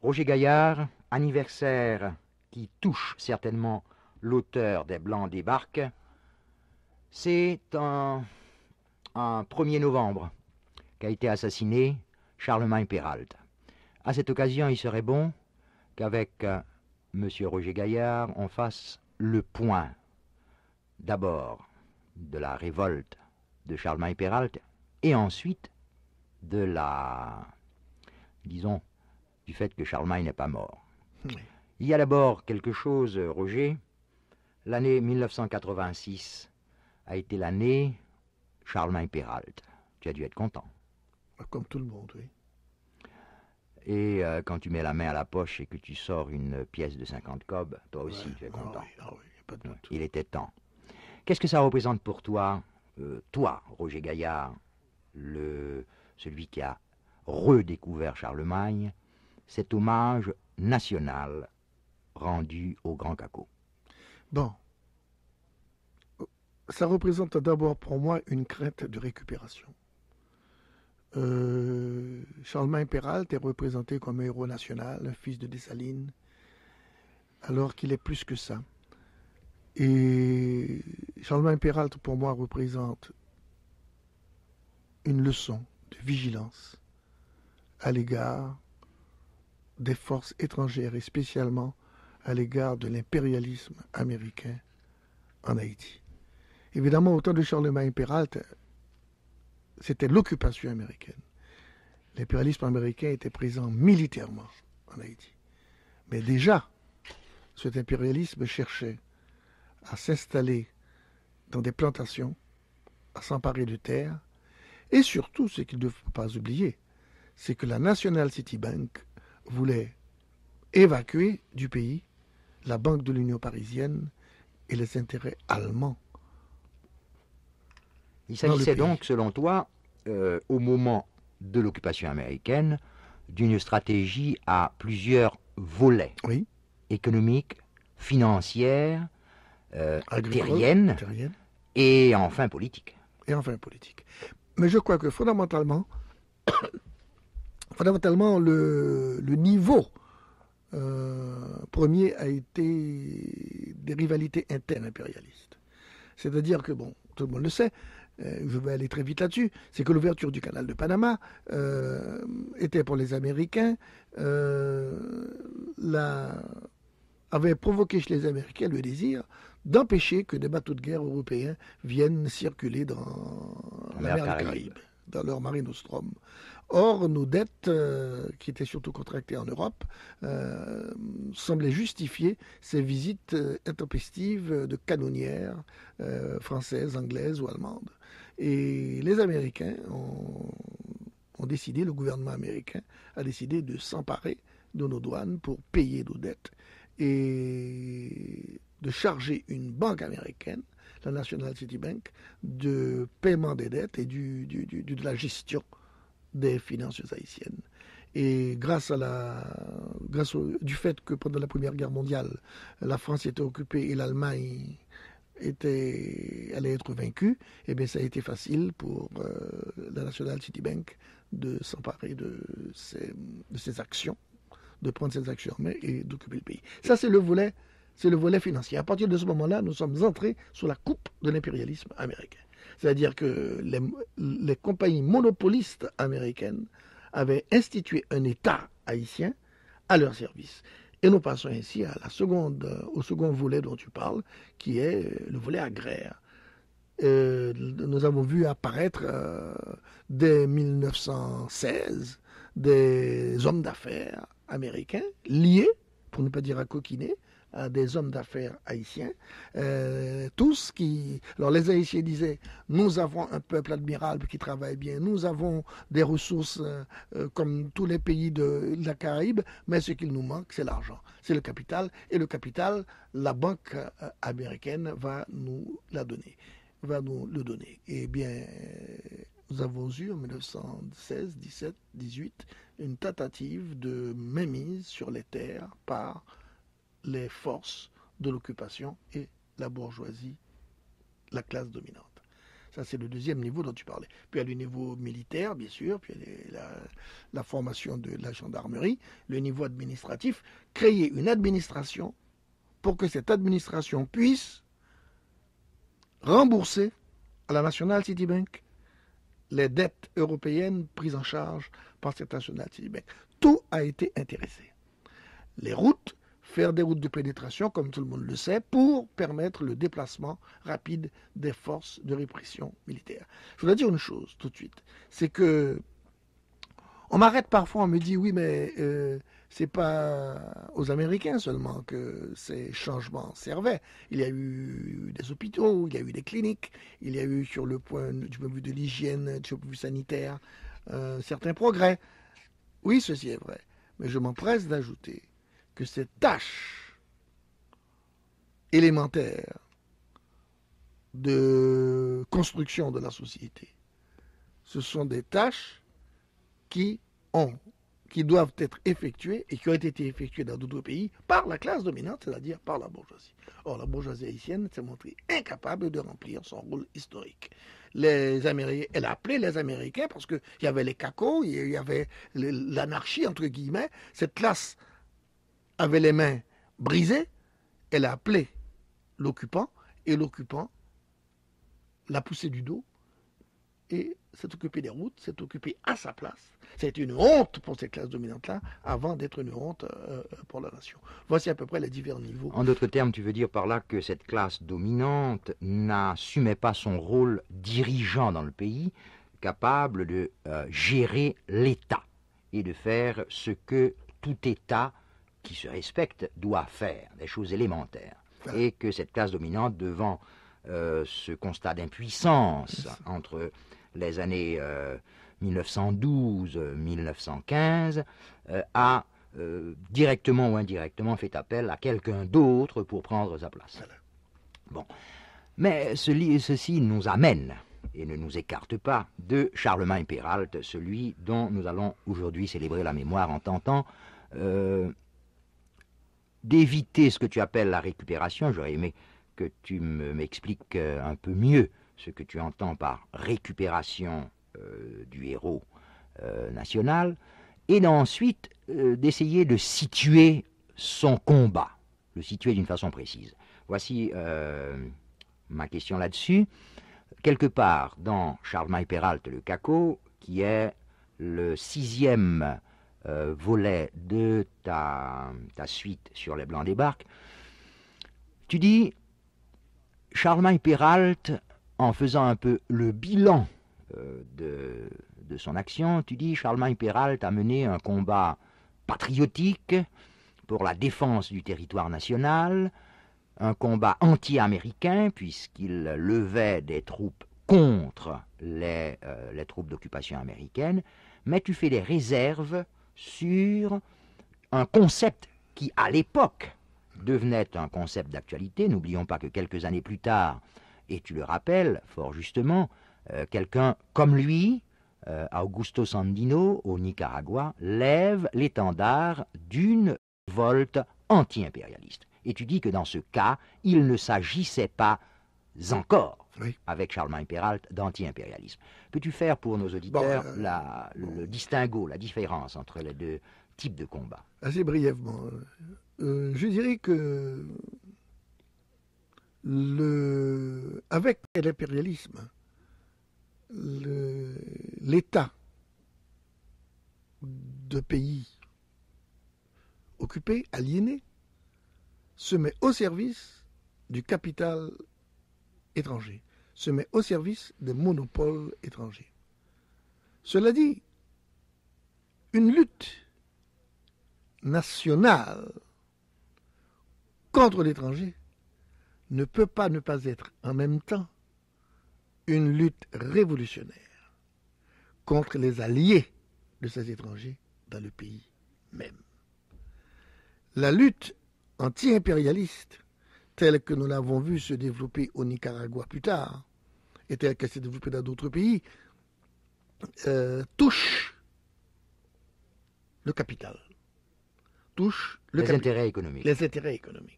Roger Gaillard, anniversaire qui touche certainement l'auteur des Blancs débarquent, c'est un 1er novembre qu'a été assassiné Charlemagne Péralte. À cette occasion, il serait bon qu'avec M. Roger Gaillard, on fasse le point d'abord de la révolte de Charlemagne Péralte et ensuite de la, disons, du fait que Charlemagne n'est pas mort. Oui. Il y a d'abord quelque chose, Roger. L'année 1986 a été l'année Charlemagne Péralte. Tu as dû être content. Comme tout le monde, oui. Et quand tu mets la main à la poche et que tu sors une pièce de 50 cobs, toi aussi Ouais. tu es content. Ah oui, pas de doute. Il était temps. Qu'est-ce que ça représente pour toi, toi, Roger Gaillard, celui qui a redécouvert Charlemagne, cet hommage national rendu au Grand Caco? Bon, ça représente d'abord pour moi une crainte de récupération. Charlemagne Péralte est représenté comme un héros national, un fils de Dessalines, alors qu'il est plus que ça. Et Charlemagne Péralte, pour moi, représente une leçon de vigilance à l'égard des forces étrangères et spécialement à l'égard de l'impérialisme américain en Haïti. Évidemment, au temps de Charlemagne Péralte, c'était l'occupation américaine. L'impérialisme américain était présent militairement en Haïti. Mais déjà, cet impérialisme cherchait à s'installer dans des plantations, à s'emparer de terres, et surtout, ce qu'il ne faut pas oublier, c'est que la National City Bank voulait évacuer du pays la Banque de l'Union parisienne et les intérêts allemands. Il s'agissait donc, selon toi, au moment de l'occupation américaine, d'une stratégie à plusieurs volets. Oui. Économique, financière, terrienne, et enfin politique. Et enfin politique. Mais je crois que fondamentalement, le niveau premier a été des rivalités inter-impérialistes. C'est-à-dire que, bon, tout le monde le sait, je vais aller très vite là-dessus, c'est que l'ouverture du canal de Panama était pour les Américains, avait provoqué chez les Américains le désir d'empêcher que des bateaux de guerre européens viennent circuler dans la mer des Caraïbes, dans leur Mare Nostrum. Or, nos dettes, qui étaient surtout contractées en Europe, semblaient justifier ces visites intempestives de canonnières françaises, anglaises ou allemandes. Et les Américains ont décidé, le gouvernement américain a décidé de s'emparer de nos douanes pour payer nos dettes et de charger une banque américaine, la National City Bank, de paiement des dettes et de la gestion des finances haïtiennes. Et du fait que pendant la Première Guerre mondiale, la France était occupée et l'Allemagne allait être vaincue, et bien ça a été facile pour la National City Bank de s'emparer de ces actions, de prendre ces actions en main et d'occuper le pays. Ça, c'est le volet financier. À partir de ce moment-là, nous sommes entrés sous la coupe de l'impérialisme américain. C'est-à-dire que les compagnies monopolistes américaines avaient institué un État haïtien à leur service. Et nous passons ainsi au second volet dont tu parles, qui est le volet agraire. Nous avons vu apparaître dès 1916 des hommes d'affaires américains liés, pour ne pas dire acoquinés, à des hommes d'affaires haïtiens, tous qui... Alors les Haïtiens disaient, nous avons un peuple admirable qui travaille bien, nous avons des ressources comme tous les pays de la Caraïbe, mais ce qu'il nous manque, c'est l'argent, c'est le capital, et le capital, la banque américaine va nous le donner. Eh bien, nous avons eu en 1916, 17, 18, une tentative de mainmise sur les terres par les forces de l'occupation et la bourgeoisie, la classe dominante. Ça, c'est le deuxième niveau dont tu parlais. Puis il y a le niveau militaire, bien sûr, puis il y a la formation de la gendarmerie, le niveau administratif. Créer une administration pour que cette administration puisse rembourser à la National City Bank les dettes européennes prises en charge par cette National City Bank. Tout a été intéressé. Les routes, faire des routes de pénétration, comme tout le monde le sait, pour permettre le déplacement rapide des forces de répression militaire. Je voudrais dire une chose tout de suite, c'est que on m'arrête parfois, on me dit oui, mais c'est pas aux Américains seulement que ces changements servaient. Il y a eu des hôpitaux, il y a eu des cliniques, il y a eu du point de vue de l'hygiène, du point de vue sanitaire, certains progrès. Oui, ceci est vrai, mais je m'empresse d'ajouter que ces tâches élémentaires de construction de la société, ce sont des tâches qui doivent être effectuées et qui ont été effectuées dans d'autres pays par la classe dominante, c'est-à-dire par la bourgeoisie. Or, la bourgeoisie haïtienne s'est montrée incapable de remplir son rôle historique. Elle a appelé les Américains parce qu'il y avait les cacos, il y avait l'anarchie, entre guillemets. Cette classe avait les mains brisées, elle a appelé l'occupant et l'occupant l'a poussé du dos et s'est occupé des routes, s'est occupé à sa place. C'était une honte pour cette classe dominante-là, avant d'être une honte pour la nation. Voici à peu près les divers niveaux. En d'autres termes, tu veux dire par là que cette classe dominante n'assumait pas son rôle dirigeant dans le pays, capable de gérer l'État et de faire ce que tout État qui se respecte doit faire, des choses élémentaires. Voilà. Et que cette classe dominante, devant ce constat d'impuissance entre les années 1912-1915, a directement ou indirectement fait appel à quelqu'un d'autre pour prendre sa place. Voilà. Bon. Mais ceci nous amène, et ne nous écarte pas, de Charlemagne Péralte, celui dont nous allons aujourd'hui célébrer la mémoire en tentant d'éviter ce que tu appelles la récupération. J'aurais aimé que tu m'expliques un peu mieux ce que tu entends par récupération du héros national, et ensuite d'essayer de situer son combat, le situer d'une façon précise. Voici ma question là-dessus. Quelque part dans Charlemagne Péralte le Caco, qui est le 6e volet de ta suite sur les Blancs débarquent, tu dis Charlemagne Péralte, en faisant un peu le bilan de son action, tu dis Charlemagne Péralte a mené un combat patriotique pour la défense du territoire national, un combat anti-américain puisqu'il levait des troupes contre les troupes d'occupation américaine, mais tu fais des réserves sur un concept qui, à l'époque, devenait un concept d'actualité. N'oublions pas que quelques années plus tard, et tu le rappelles fort justement, quelqu'un comme lui, Augusto Sandino, au Nicaragua, lève l'étendard d'une révolte anti-impérialiste. Et tu dis que dans ce cas, il ne s'agissait pas encore, oui, avec Charlemagne Péralte, d'anti-impérialisme. Peux-tu faire pour nos auditeurs le distinguo, la différence entre les deux types de combats? Assez brièvement. Je dirais que avec l'impérialisme, l'État de pays occupés, aliénés, se met au service du capital étranger, se met au service des monopoles étrangers. Cela dit, une lutte nationale contre l'étranger ne peut pas ne pas être en même temps une lutte révolutionnaire contre les alliés de ces étrangers dans le pays même. La lutte anti-impérialiste, telle que nous l'avons vu se développer au Nicaragua plus tard, et telle qu'elle s'est développée dans d'autres pays, touche le capital, touche les intérêts économiques. Les intérêts économiques.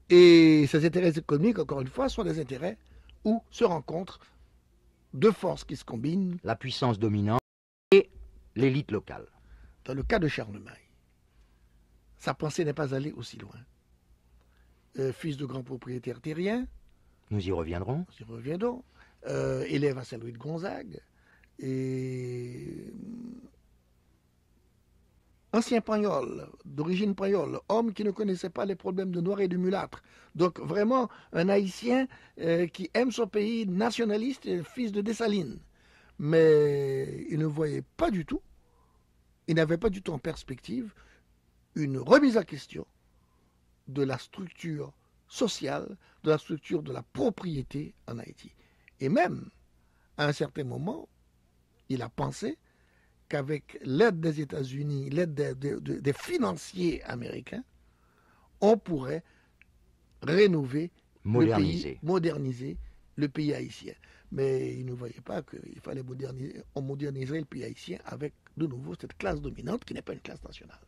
Et ces intérêts économiques, encore une fois, sont des intérêts où se rencontrent deux forces qui se combinent. La puissance dominante et l'élite locale. Dans le cas de Charlemagne, sa pensée n'est pas allée aussi loin. Fils de grands propriétaires terriens, Nous y reviendrons. Élève à Saint-Louis de Gonzague, et ancien pagnol, d'origine pagnole, homme qui ne connaissait pas les problèmes de noirs et de mulâtres. Donc vraiment un Haïtien qui aime son pays, nationaliste, et fils de Dessalines. Mais il ne voyait pas du tout, il n'avait pas du tout en perspective une remise en question de la structure sociale, de la structure de la propriété en Haïti. Et même, à un certain moment, il a pensé qu'avec l'aide des États-Unis, l'aide des financiers américains, on pourrait rénover Moderniser. moderniser le pays haïtien. Mais il ne voyait pas qu'il fallait moderniser le pays haïtien avec de nouveau cette classe dominante qui n'est pas une classe nationale.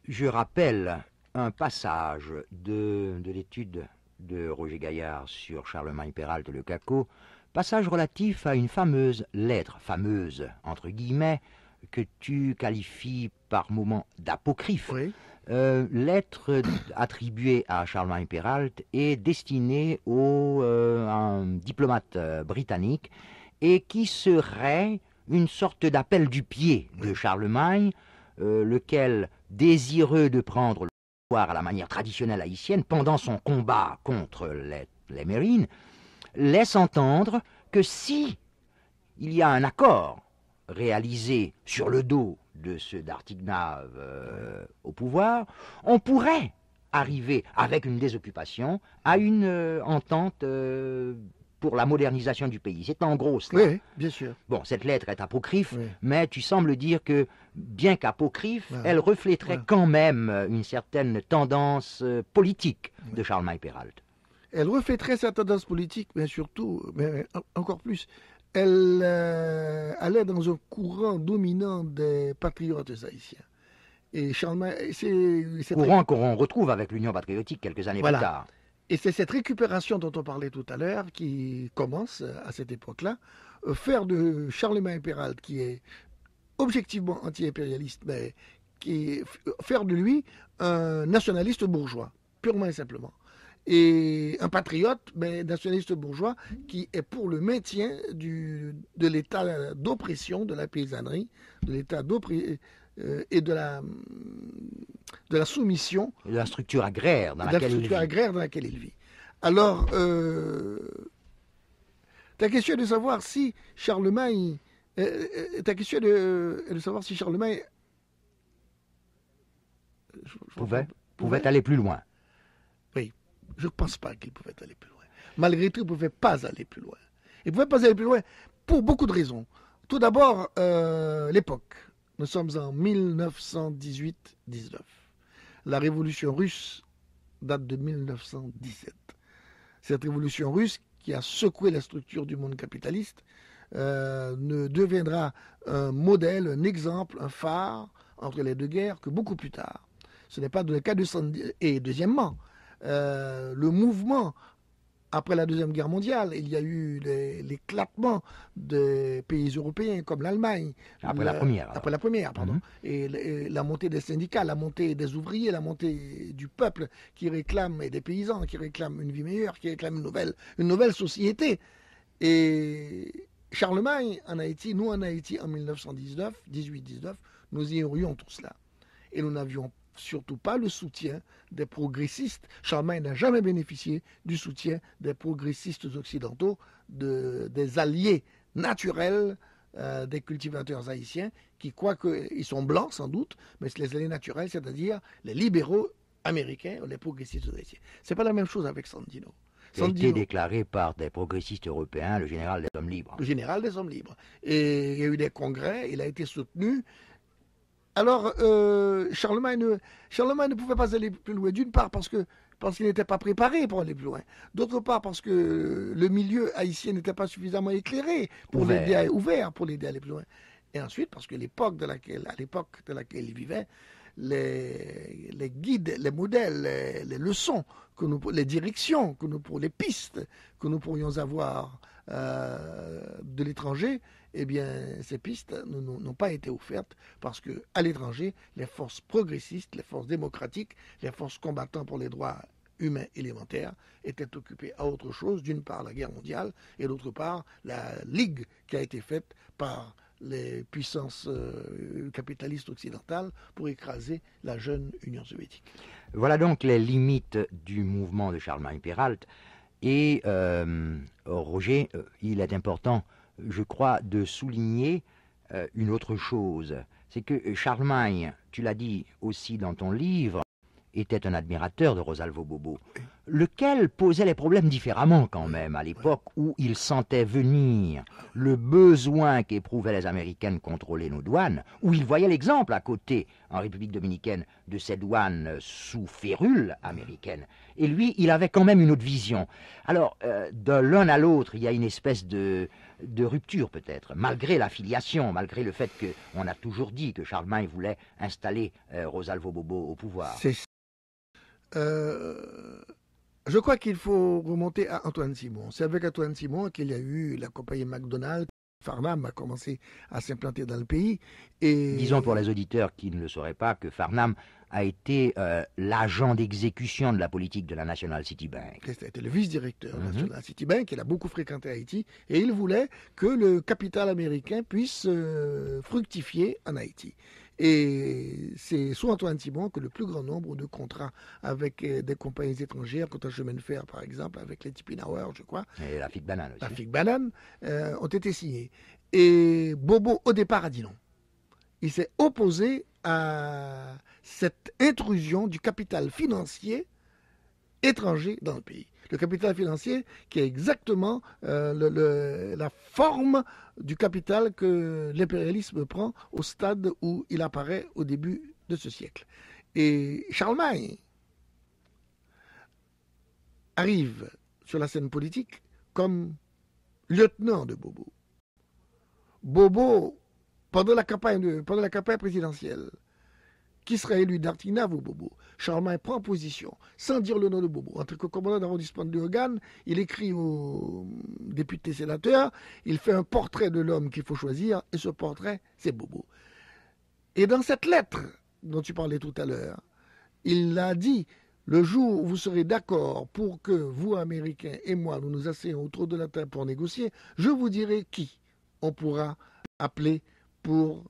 Je rappelle un passage de l'étude de Roger Gaillard sur Charlemagne Péralte le Caco, passage relatif à une fameuse lettre, fameuse entre guillemets, que tu qualifies par moments d'apocryphe. Oui. Lettre attribuée à Charlemagne Péralte et destinée à un diplomate britannique et qui serait une sorte d'appel du pied de Charlemagne, lequel, désireux de prendre le pouvoir à la manière traditionnelle haïtienne pendant son combat contre les Mérines, laisse entendre que si il y a un accord réalisé sur le dos de ce d'Artignave au pouvoir, on pourrait arriver, avec une désoccupation, à une entente pour la modernisation du pays. C'est en gros cela. Oui, bien sûr. Bon, cette lettre est apocryphe, Oui. mais tu sembles dire que, bien qu'apocryphe, Ouais. elle reflèterait Ouais. quand même une certaine tendance politique de Charlemagne Péralte. Elle reflèterait sa tendance politique, mais surtout, mais encore plus, elle allait dans un courant dominant des patriotes haïtiens. Et Charlemagne, Courant qu'on retrouve avec l'Union patriotique quelques années Voilà. plus tard. Et c'est cette récupération dont on parlait tout à l'heure qui commence à cette époque-là, faire de Charlemagne Péralte, qui est objectivement anti-impérialiste, mais faire de lui un nationaliste bourgeois, purement et simplement. Et un patriote, mais nationaliste bourgeois, qui est pour le maintien de l'état d'oppression de la paysannerie, de l'état d'oppression et de la soumission, De la structure agraire dans de la laquelle il structure vit. agraire dans laquelle il vit. Alors, ta question est de savoir si Charlemagne, est de savoir si Charlemagne pouvait aller plus loin. Oui, je ne pense pas qu'il pouvait aller plus loin. Malgré tout, il ne pouvait pas aller plus loin. Il ne pouvait pas aller plus loin pour beaucoup de raisons. Tout d'abord, l'époque. Nous sommes en 1918-19. La révolution russe date de 1917. Cette révolution russe qui a secoué la structure du monde capitaliste ne deviendra un modèle, un exemple, un phare entre les deux guerres que beaucoup plus tard. Ce n'est pas dans le cas de Sandy. Et deuxièmement, le mouvement après la Deuxième Guerre mondiale, il y a eu l'éclatement des pays européens comme l'Allemagne. Après la première, pardon. Et la montée des syndicats, la montée des ouvriers, la montée du peuple qui réclame, et des paysans qui réclament une vie meilleure, qui réclament une nouvelle société. Et Charlemagne en Haïti, nous en Haïti en 1819, nous ignorions tout cela. Et nous n'avions surtout pas le soutien des progressistes. Charlemagne n'a jamais bénéficié du soutien des progressistes occidentaux, des alliés naturels des cultivateurs haïtiens qui croient qu'ils sont blancs sans doute, mais c'est les alliés naturels, c'est-à-dire les libéraux américains ou les progressistes haïtiens. C'est pas la même chose avec Sandino. Qui a été déclaré par des progressistes européens, le général des hommes libres. Le général des hommes libres. Et il y a eu des congrès, il a été soutenu. Alors, Charlemagne ne pouvait pas aller plus loin, d'une part parce qu'il n'était pas préparé pour aller plus loin, d'autre part parce que le milieu haïtien n'était pas suffisamment éclairé ouvert pour l'aider à aller plus loin. Et ensuite parce que à l'époque de laquelle il vivait, les guides, les modèles, les leçons, les directions, les pistes que nous pourrions avoir de l'étranger, eh bien, ces pistes n'ont pas été offertes parce qu'à l'étranger, les forces progressistes, les forces démocratiques, les forces combattant pour les droits humains élémentaires étaient occupées à autre chose, d'une part la guerre mondiale et d'autre part la ligue qui a été faite par les puissances capitalistes occidentales pour écraser la jeune Union soviétique. Voilà donc les limites du mouvement de Charlemagne Péralte. Et Roger, il est important, je crois, de souligner une autre chose. C'est que Charlemagne, tu l'as dit aussi dans ton livre, était un admirateur de Rosalvo Bobo, lequel posait les problèmes différemment quand même, à l'époque où il sentait venir le besoin qu'éprouvaient les Américains de contrôler nos douanes, où il voyait l'exemple à côté, en République dominicaine, de ces douanes sous férule américaine. Et lui, il avait quand même une autre vision. Alors, de l'un à l'autre, il y a une espèce de rupture peut-être, malgré l'affiliation, malgré le fait qu'on a toujours dit que Charlemagne voulait installer Rosalvo Bobo au pouvoir. Je crois qu'il faut remonter à Antoine Simon. C'est avec Antoine Simon qu'il y a eu la compagnie McDonald's. Farnham a commencé à s'implanter dans le pays. Et... Disons pour les auditeurs qui ne le sauraient pas que Farnham a été l'agent d'exécution de la politique de la National City Bank. C'était le vice-directeur de la National City Bank. Il a beaucoup fréquenté Haïti et il voulait que le capital américain puisse fructifier en Haïti. Et c'est sous Antoine Simon que le plus grand nombre de contrats avec des compagnies étrangères, comme un chemin de fer par exemple, avec les Tipinauer, je crois. Et la Fig Banane aussi. La Fig Banane ont été signés. Et Bobo, au départ, a dit non. Il s'est opposé à cette intrusion du capital financier étranger dans le pays. Le capital financier qui est exactement la forme du capital que l'impérialisme prend au stade où il apparaît au début de ce siècle. Et Charlemagne arrive sur la scène politique comme lieutenant de Bobo. Bobo, pendant la campagne présidentielle, qui sera élu d'Artinave ou Bobo, Charlemagne prend position, sans dire le nom de Bobo. En tant que commandant d'arrondissement de Hogan, il écrit aux députés sénateurs, il fait un portrait de l'homme qu'il faut choisir, et ce portrait, c'est Bobo. Et dans cette lettre dont tu parlais tout à l'heure, il a dit, le jour où vous serez d'accord pour que vous, Américains, et moi, nous nous asseyons autour de la table pour négocier, je vous dirai qui on pourra appeler pour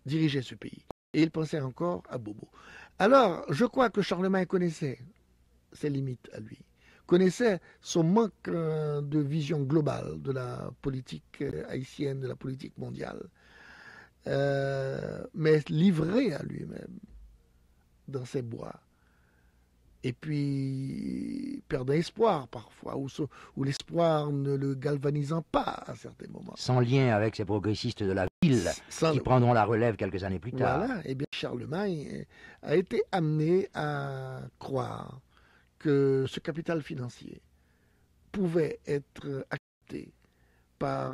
diriger ce pays. Et il pensait encore à Bobo. Alors, je crois que Charlemagne connaissait ses limites à lui, connaissait son manque de vision globale de la politique haïtienne, de la politique mondiale, mais livré à lui-même dans ses bois. Et puis, perdant espoir parfois, ou l'espoir ne le galvanisant pas à certains moments. Sans lien avec ces progressistes de la ville qui prendront la relève quelques années plus tard. Voilà, et bien Charlemagne a été amené à croire que ce capital financier pouvait être accepté par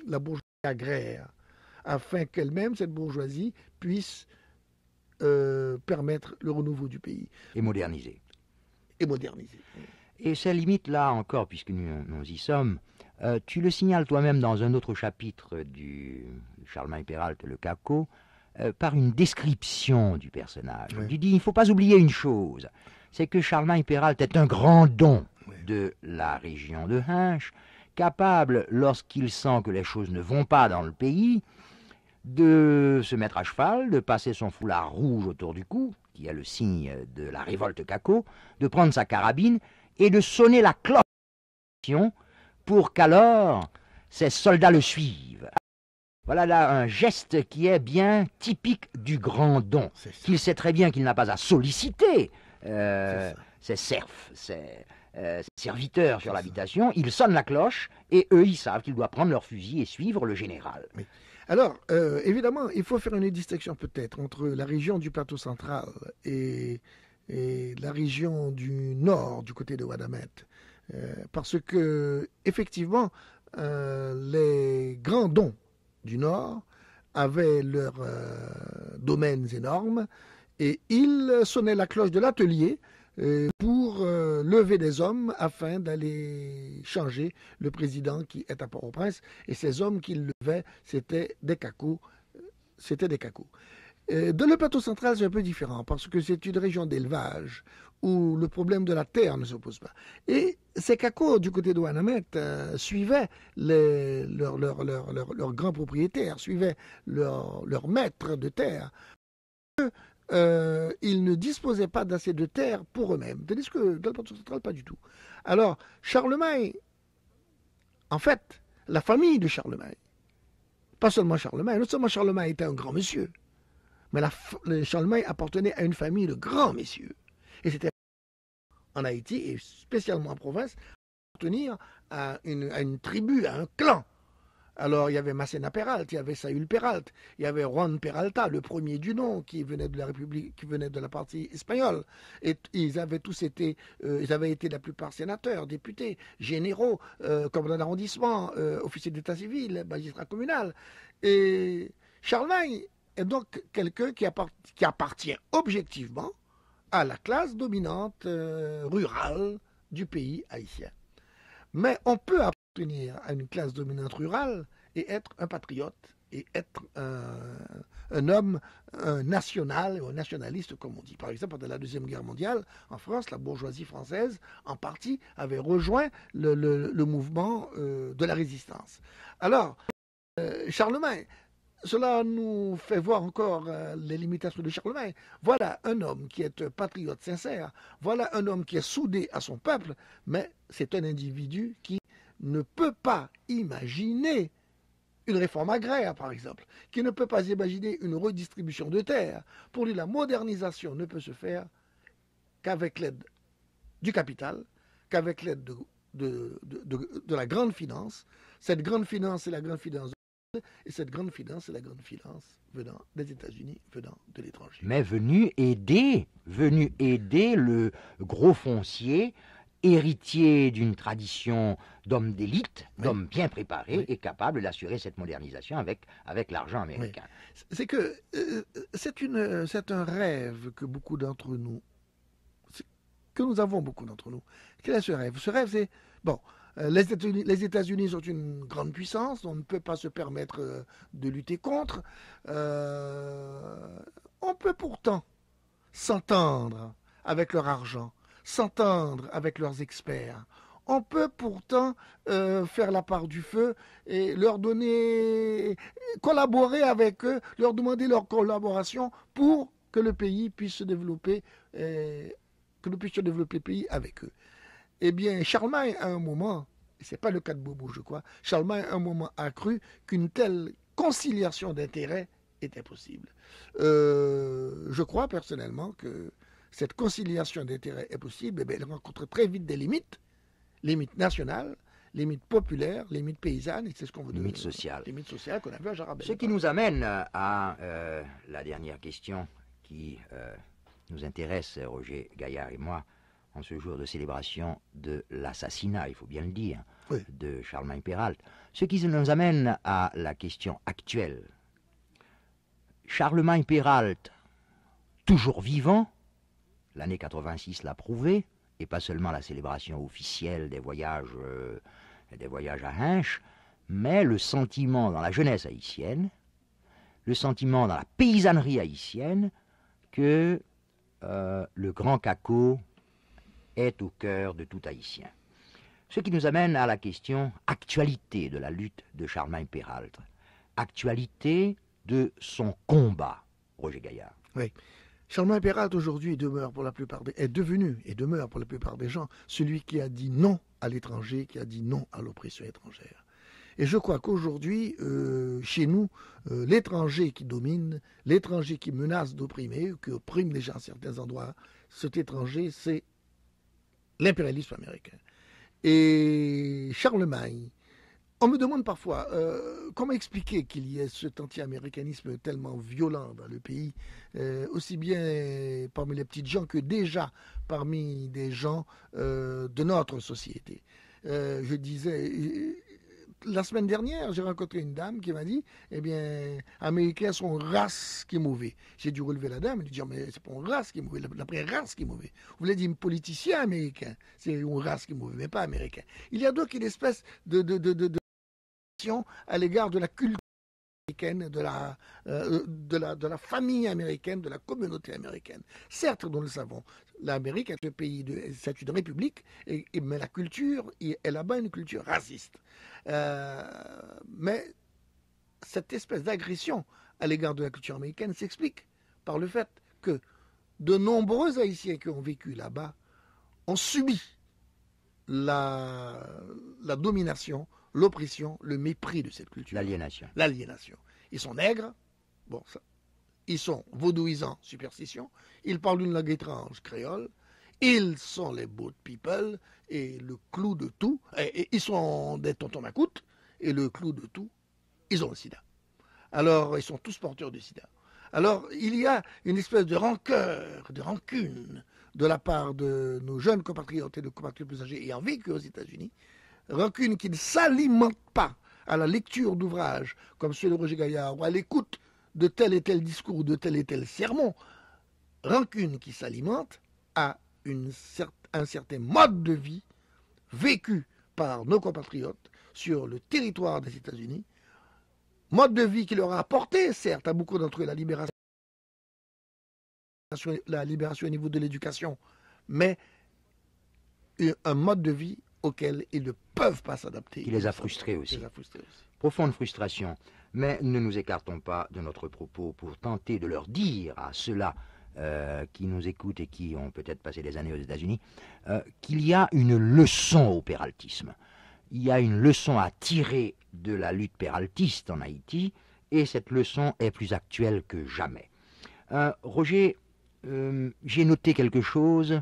la bourgeoisie agraire, afin qu'elle-même, cette bourgeoisie, puisse permettre le renouveau du pays. Et moderniser. Et ces limites-là encore, puisque nous y sommes, tu le signales toi-même dans un autre chapitre du Charlemagne Péralte, le Caco, par une description du personnage. Oui. Tu dis, il ne faut pas oublier une chose, c'est que Charlemagne Péralte est un grand don de la région de Hinche, capable, lorsqu'il sent que les choses ne vont pas dans le pays, de se mettre à cheval, de passer son foulard rouge autour du cou, qui est le signe de la révolte Caco, de prendre sa carabine et de sonner la cloche pour qu'alors ces soldats le suivent. Voilà là un geste qui est bien typique du grand don, qu'il sait très bien qu'il n'a pas à solliciter ses serfs, ses serviteurs sur l'habitation. Ils sonnent la cloche et eux, ils savent qu'ils doivent prendre leur fusil et suivre le général. Oui. Alors, évidemment, il faut faire une distinction peut-être entre la région du plateau central et la région du nord, du côté de Ouadamette. Parce que, effectivement, les grands dons du nord avaient leurs domaines énormes et ils sonnaient la cloche de l'atelier pour lever des hommes afin d'aller changer le président qui est à Port-au-Prince. Et ces hommes qu'il levait, c'était des cacos. Dans le plateau central, c'est un peu différent parce que c'est une région d'élevage où le problème de la terre ne se pose pas. Et ces cacos du côté de Ouanamet suivaient leurs grands propriétaires, suivaient leurs maîtres de terre. Ils ne disposaient pas d'assez de terre pour eux-mêmes, tandis que dans le plateau central, pas du tout. Alors, Charlemagne, en fait, la famille de Charlemagne, pas seulement Charlemagne, non seulement Charlemagne était un grand monsieur, mais Charlemagne appartenait à une famille de grands messieurs. Et c'était en Haïti, et spécialement en province, appartenir à une tribu, à un clan. Alors, il y avait Massena Peralta, il y avait Saül Peralta, il y avait Juan Peralta, le premier du nom, qui venait de la République, qui venait de la partie espagnole. Et ils avaient tous été, ils avaient été la plupart sénateurs, députés, généraux, commandants d'arrondissement, officiers d'état civil, magistrats communal. Et Charlemagne est donc quelqu'un qui appartient objectivement à la classe dominante rurale du pays haïtien. Mais on peut appartenir à une classe dominante rurale et être un patriote et être un homme national ou un nationaliste, comme on dit. Par exemple, pendant la Deuxième Guerre mondiale, en France, la bourgeoisie française, en partie, avait rejoint le mouvement de la résistance. Alors, Charlemagne, cela nous fait voir encore les limitations de Charlemagne. Voilà un homme qui est un patriote sincère, voilà un homme qui est soudé à son peuple, mais c'est un individu qui ne peut pas imaginer une réforme agraire, par exemple, qui ne peut pas imaginer une redistribution de terres. Pour lui, la modernisation ne peut se faire qu'avec l'aide du capital, qu'avec l'aide de la grande finance. Cette grande finance, c'est la grande finance. Et cette grande finance, c'est la grande finance venant des États-Unis, venant de l'étranger. Mais venu aider le gros foncier, héritier d'une tradition d'hommes d'élite, oui, d'hommes bien préparés, oui, et capables d'assurer cette modernisation avec l'argent américain. Oui. C'est que c'est un rêve que beaucoup d'entre nous, que nous avons beaucoup d'entre nous. Quel est ce rêve? Ce rêve, c'est, bon, les États-Unis sont une grande puissance, on ne peut pas se permettre de lutter contre. On peut pourtant s'entendre avec leur argent, s'entendre avec leurs experts. On peut pourtant faire la part du feu et leur donner, collaborer avec eux, leur demander leur collaboration pour que le pays puisse se développer, que nous puissions développer le pays avec eux. Eh bien, Charlemagne, à un moment, ce n'est pas le cas de Bobo, je crois, Charlemagne, à un moment, a cru qu'une telle conciliation d'intérêts était possible. Je crois personnellement que cette conciliation d'intérêts est possible, mais elle rencontre très vite des limites nationales, limites populaires, limites paysannes, et c'est ce qu'on veut dire. Limites sociales. Limites sociales qu'on a vu à Jarabel. Ce qui nous amène à la dernière question qui nous intéresse, Roger Gaillard et moi, en ce jour de célébration de l'assassinat, il faut bien le dire, oui, de Charlemagne Peralta. Ce qui nous amène à la question actuelle. Charlemagne Peralta, toujours vivant, l'année 86 l'a prouvé, et pas seulement la célébration officielle des voyages à Hinche, mais le sentiment dans la jeunesse haïtienne, le sentiment dans la paysannerie haïtienne que le grand caco est au cœur de tout Haïtien. Ce qui nous amène à la question actualité de la lutte de Charlemagne Peralta, actualité de son combat, Roger Gaillard. Oui. Charlemagne Peralta aujourd'hui demeure pour la plupart est devenu et demeure pour la plupart des gens celui qui a dit non à l'étranger, qui a dit non à l'oppression étrangère. Et je crois qu'aujourd'hui, chez nous, l'étranger qui domine, l'étranger qui menace d'opprimer, qui opprime les gens à certains endroits, cet étranger, c'est l'impérialisme américain. Et Charlemagne, on me demande parfois comment expliquer qu'il y ait cet anti-américanisme tellement violent dans le pays, aussi bien parmi les petites gens que déjà parmi des gens de notre société. Je disais, la semaine dernière, j'ai rencontré une dame qui m'a dit, eh bien, Américains sont une race qui est mauvaise. J'ai dû relever la dame et lui dire, mais c'est pas une race qui est mauvaise, la première race qui est mauvaise. Vous voulez dire politicien américain, c'est une race qui est mauvaise, mais pas américain. Il y a donc une espèce de à l'égard de la culture américaine, de la famille américaine, de la communauté américaine. Certes, nous le savons, l'Amérique est un pays, c'est une république, mais la culture est là-bas une culture raciste. Mais cette espèce d'agression à l'égard de la culture américaine s'explique par le fait que de nombreux Haïtiens qui ont vécu là-bas ont subi la domination, l'oppression, le mépris de cette culture. L'aliénation. L'aliénation. Ils sont nègres, bon, ça, ils sont vaudouisants, superstition, ils parlent une langue étrange, créole, ils sont les boat people, et le clou de tout, et ils sont des tontons macoutes, et le clou de tout, ils ont le sida. Alors, ils sont tous porteurs du sida. Alors, il y a une espèce de rancœur, de rancune, de la part de nos jeunes compatriotes et de compatriotes plus âgés ayant vécu aux États-Unis, rancune qui ne s'alimente pas à la lecture d'ouvrages comme ceux de Roger Gaillard ou à l'écoute de tel et tel discours, de tel et tel sermon, rancune qui s'alimente à un certain mode de vie vécu par nos compatriotes sur le territoire des États-Unis, mode de vie qui leur a apporté, certes, à beaucoup d'entre eux la libération au niveau de l'éducation, mais un mode de vie auquel ils ne peuvent pas s'adapter. Qui les a frustrés aussi. Profonde frustration. Mais ne nous écartons pas de notre propos pour tenter de leur dire à ceux-là qui nous écoutent et qui ont peut-être passé des années aux États-Unis qu'il y a une leçon au péraltisme. Il y a une leçon à tirer de la lutte péraltiste en Haïti et cette leçon est plus actuelle que jamais. Roger, j'ai noté quelque chose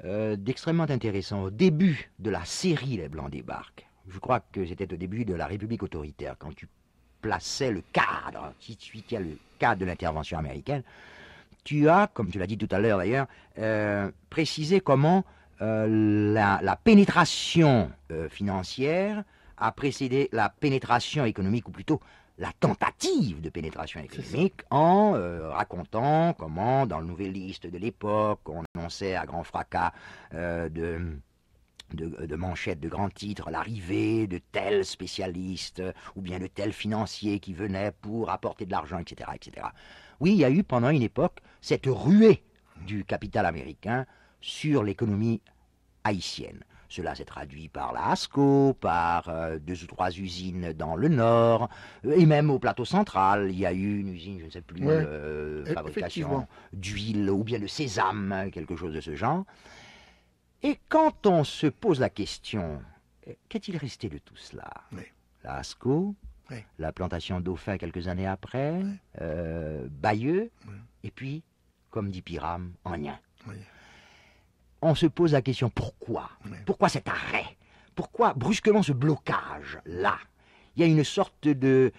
d'extrêmement intéressant. Au début de la série Les Blancs débarquent, je crois que c'était au début de la République autoritaire, quand tu plaçais le cadre, si tu tiens le cadre de l'intervention américaine, tu as, comme tu l'as dit tout à l'heure d'ailleurs, précisé comment la pénétration financière a précédé la pénétration économique, ou plutôt la tentative de pénétration économique, en racontant comment, dans le Nouvelliste de l'époque, on annonçait à grand fracas de manchettes de grands titres l'arrivée de tels spécialistes ou bien de tels financiers qui venaient pour apporter de l'argent, etc., etc. Oui, il y a eu pendant une époque cette ruée du capital américain sur l'économie haïtienne. Cela s'est traduit par la ASCO, par 2 ou 3 usines dans le nord, et même au plateau central, il y a eu une usine, je ne sais plus, fabrication d'huile ou bien de sésame, quelque chose de ce genre. Et quand on se pose la question, qu'est-il resté de tout cela? La ASCO, la plantation Dauphin quelques années après, Bayeux, et puis, comme dit Pyram, Agnin. On se pose la question, pourquoi? Pourquoi cet arrêt? Pourquoi brusquement ce blocage-là? Il y a une sorte de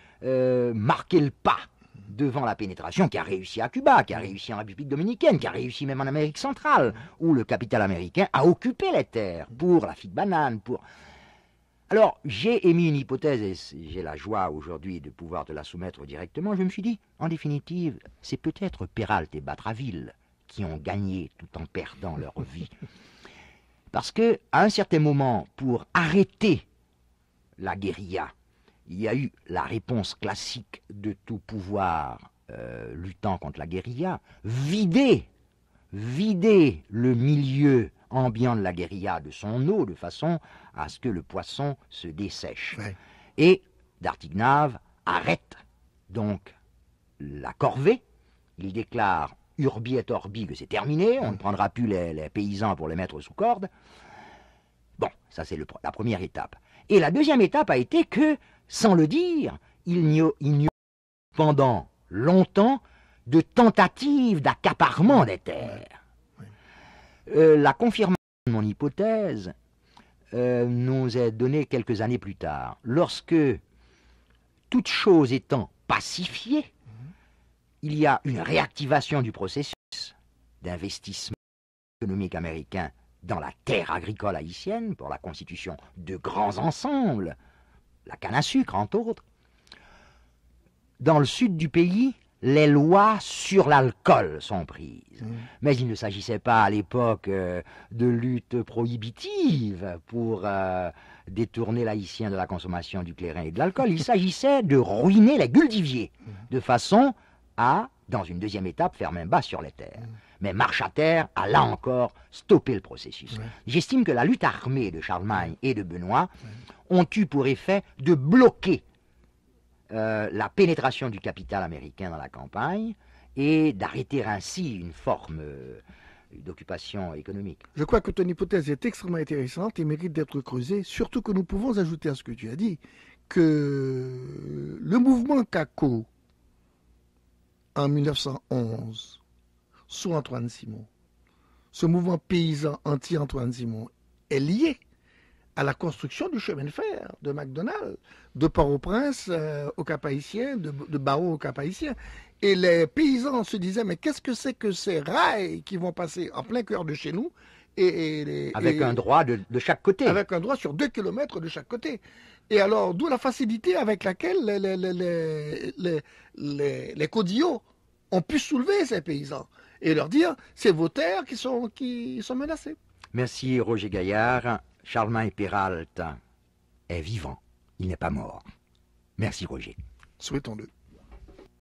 marquer le pas devant la pénétration qui a réussi à Cuba, qui a réussi en République dominicaine, qui a réussi même en Amérique centrale, où le capital américain a occupé les terres pour la figue banane, pour... Alors, j'ai émis une hypothèse, et j'ai la joie aujourd'hui de pouvoir te la soumettre directement. Je me suis dit, en définitive, c'est peut-être Peralt et Batraville qui ont gagné tout en perdant leur vie. Parce que, à un certain moment, pour arrêter la guérilla, il y a eu la réponse classique de tout pouvoir luttant contre la guérilla, vider le milieu ambiant de la guérilla de son eau de façon à ce que le poisson se dessèche. Et d'Artignave arrête donc la corvée, il déclare Urbi et Orbi que c'est terminé, on ne prendra plus les paysans pour les mettre sous corde. Bon, ça c'est la première étape. Et la deuxième étape a été que, sans le dire, il n'y a pendant longtemps de tentatives d'accaparement des terres. La confirmation de mon hypothèse nous est donnée quelques années plus tard, lorsque, toute chose étant pacifiée, il y a une réactivation du processus d'investissement économique américain dans la terre agricole haïtienne pour la constitution de grands ensembles, la canne à sucre, entre autres. Dans le sud du pays, les lois sur l'alcool sont prises. Mais il ne s'agissait pas à l'époque de lutte prohibitive pour détourner l'haïtien de la consommation du clairin et de l'alcool. Il s'agissait de ruiner les guldiviers, de façon à, dans une deuxième étape, faire main basse sur les terres. Mais Marche à terre a là encore stoppé le processus. J'estime que la lutte armée de Charlemagne et de Benoît ont eu pour effet de bloquer la pénétration du capital américain dans la campagne et d'arrêter ainsi une forme d'occupation économique. Je crois que ton hypothèse est extrêmement intéressante et mérite d'être creusée, surtout que nous pouvons ajouter à ce que tu as dit que le mouvement CACO en 1911, sous Antoine Simon, ce mouvement paysan anti-Antoine Simon est lié à la construction du chemin de fer de McDonald, de Port-au-Prince au Cap-Haïtien, de Barreau au Cap-Haïtien. Et les paysans se disaient, mais qu'est-ce que c'est que ces rails qui vont passer en plein cœur de chez nous avec un droit de chaque côté. Avec un droit sur 2 kilomètres de chaque côté. Et alors, d'où la facilité avec laquelle les codillots ont pu soulever ces paysans et leur dire, c'est vos terres qui sont menacées. Merci Roger Gaillard. Charlemagne Péralte est vivant, il n'est pas mort. Merci Roger. Souhaitons-le.